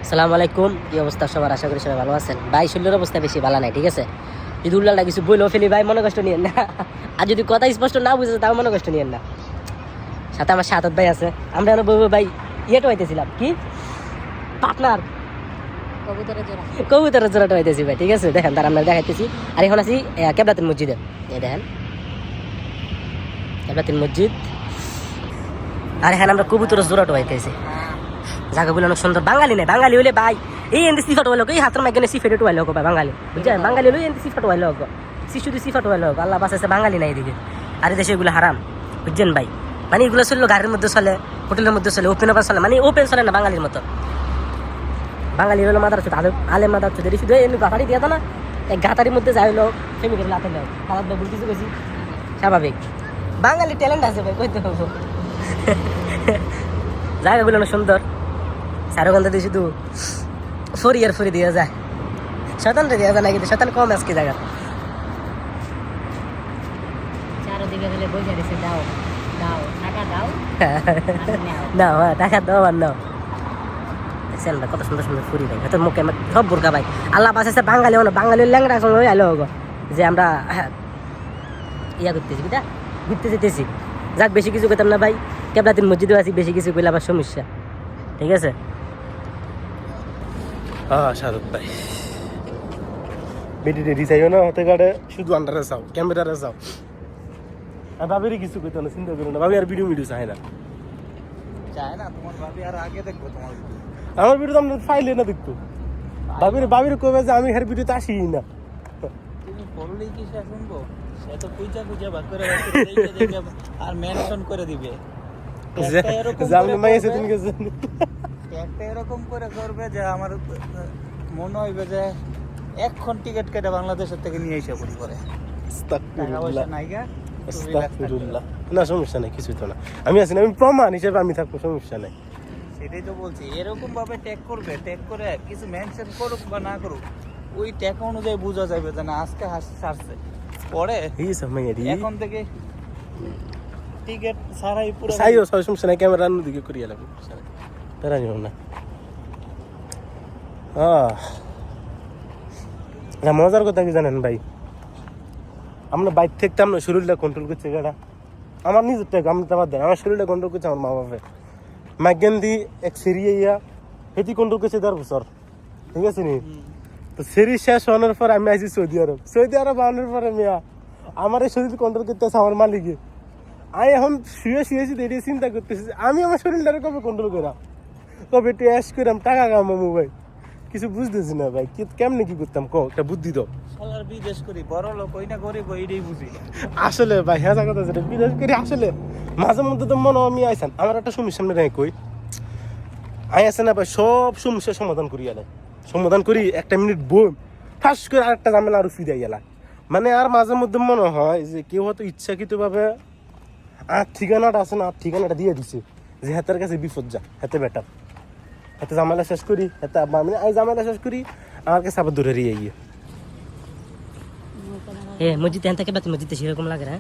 আসসালামু আলাইকুম, কি অবস্থা সবার? আশা করি সবাই ভালো আছেন। ভাই শরীরের অবস্থা বেশি ভালো নাই, ঠিক আছে? যদি উল্লাটা কিছু বইলেও ফেলি ভাই, মনে কষ্ট নিয়েন না। আর যদি কথা স্পষ্ট না বুঝে তাও মনে কষ্ট নিয়েন না। সাথে আমার সাতত ভাই আছে, আমরা ভাই ইয়েটা হইতেছিলাম কি পার্টনার কবুতরের জোড়াটা হইতেছি ভাই, ঠিক আছে? দেখেন তার আমরা দেখাইতেছি। আর এখন আছি কেবলাতুল মসজিদে। এই দেখেন কেবলাতুল মসজিদ। আর এখানে আমরা কবুতরের জোড়াটা হইতেছি। জায়গাগুলো অনেক সুন্দর। বাঙালি নেই, বাঙালি হলে ভাই এই এনতে সিফাট হইলো, এই হাতের মাইকে সিফেট হইলো ভাই বাঙালি, বুঝছেন? বাঙালি হলে এনতে সিফাট হইলো, শুধু সিফাট হইলো। আল্লাহ বাঁচাইছে, বাঙালি নাই এদিকে। আর এই দেশে এগুলো হারাম, বুঝছেন ভাই? মানে এগুলো চললো গাড়ির মধ্যে চলে, হোটেলের মধ্যে চলে, ওপেন চলে, মানে ওপেন চলে না বাঙালির মতো। বাঙালি হলো মাদার চোদ, আলে মাদার চোদ। শুধু এমনি গাতারি দিয়ে না, এক গাতারির মধ্যে যাই হলো ফেমিকে লাতে নেও, খারাপ ভাই বলতেছি বেশি স্বাভাবিক। বাঙালি ট্যালেন্ট আছে ভাই, কইতে হবো। জায়গাগুলো অনেক সুন্দর। চারুগন্ধা দিয়ে শুধু ফরি দিয়ে যায়, শতানটা দিয়ে যায় না, কিন্তু শতান কম আজকে জায়গা। চারদিকে গেলে বইয়া দিছে, দাও দাও টাকা দাও, নাও হ্যাঁ টাকা দাও আর নাও। দেখছেন ভাই কত সুন্দর সুন্দর ফুরি ভাই, হয়তো মুখে সব বোরকা ভাই। আল্লাহ বাঁচাইছে বাঙালি হলো, বাঙালির ল্যাংড়া সঙ্গে হয়ে আলো হোক যে আমরা ইয়া করতেছি, কিটা ঘুরতে যেতেছি। যাক বেশি কিছু করতাম না ভাই, কেবলাতুল মসজিদে আছি, বেশি কিছু করলে আবার সমস্যা, ঠিক আছে? শাহরুখ ভাই বেটি রেডি চাইও না, হতে গাড়ে শুধু আন্ডারে চাও, ক্যামেরারে চাও। আর ভাবির কিছু করতে না, চিন্তা করো না, ভাবি আর ভিডিও চায় না। তোমার ভাবি আর আগে দেখবো তোমার ভিডিও। আমার ভিডিও তো আমরা ফাইলে না দেখতো। ভাবির কবে যে আমি হের ভিডিওতে আসি না। তুমি বললেই কি সে শুনবো? সে তো খুঁজা ভাগ করে আর মেনশন করে দিবে। জামনে মাইছে তুমি গেছে একটা এরকম করে করবে যে আমার মনে হইবে যে এখন টিকিট কেটে বাংলাদেশের থেকে নিয়ে এসে পড়ি করে। আস্তাগফিরুল্লাহ নাইগা আস্তাগফিরুল্লাহ। না সমস্যা নাই, কিছুই তো না। আমি আছি না, আমি প্রমাণ হিসেবে আমি থাকবো, সমস্যা নাই। সেটাই তো বলছি, এরকম ভাবে ট্যাগ করবে, ট্যাগ করে কিছু মেনশন করুক বা না করুক, ওই ট্যাগ অনুযায়ী বোঝা যাবে যে না আজকে ছাড়ছে। পরে এখন থেকে টিকিট ছাড়াই পুরো সাইও সমস্যা নাই, ক্যামেরা অন্য দিকে করিয়া লাগবে, তারা নিও না। মজার কথা কি জানেন ভাই, আমরা বাইক থেকে আমরা শরীরটা কন্ট্রোল করছি গাড়া, আমার নিজের টাকা আমি তো বাদ দেয়, আমার শরীরটা কন্ট্রোল করছে আমার মা বাপে। মাইগ্রেন দি এক সেরিয়ে ইয়া সেটি কন্ট্রোল করছে 10 বছর, ঠিক আছে নি? তো সেরি শেষ হওয়ার পর আমি আইছি সৌদি আরব আনার পরে মিয়া আমার এই শরীর কন্ট্রোল করতেছে আমার মালিকে। আমি এখন শুয়েছি এটি চিন্তা করতেছি আমি আমার শরীরটারে কবে কন্ট্রোল করা, কবে একটু অ্যাশ করাম, টাকা কামাবো ভাই, কিছু বুঝতেছি না ভাই, কেমনে কি করতাম ক একটা বুদ্ধি দাও। সবার বিদেশ করি, বড় লোক ওই না গরিব এইটাই বুঝি। আসলে ভাই হ্যাঁ কথা যেটা বিদেশ করি, আসলে মাঝে মধ্যে তো মনে আমি আইসান আমার একটা সমস্যা নেই কই আই আছে না ভাই, সব সমস্যার সমাধান করি 1 মিনিট বই ফাঁস করে আরেকটা ঝামেলা আরো ফিরে গেলা। মানে আর মাঝে মধ্যে মনে হয় যে কেউ হয়তো ইচ্ছাকৃতভাবে আর ঠিকানাটা আছে না, আর ঠিকানাটা দিয়ে দিছে যে হাতের কাছে বিপদ যা, হাতে বেটার, হাতে ঝামেলা শেষ করি, হাতে মানে এই ঝামেলা শেষ করি, আমার কাছে আবার দূরে গিয়ে মসজিদ থেকে মসজিদে সেরকম লাগে না।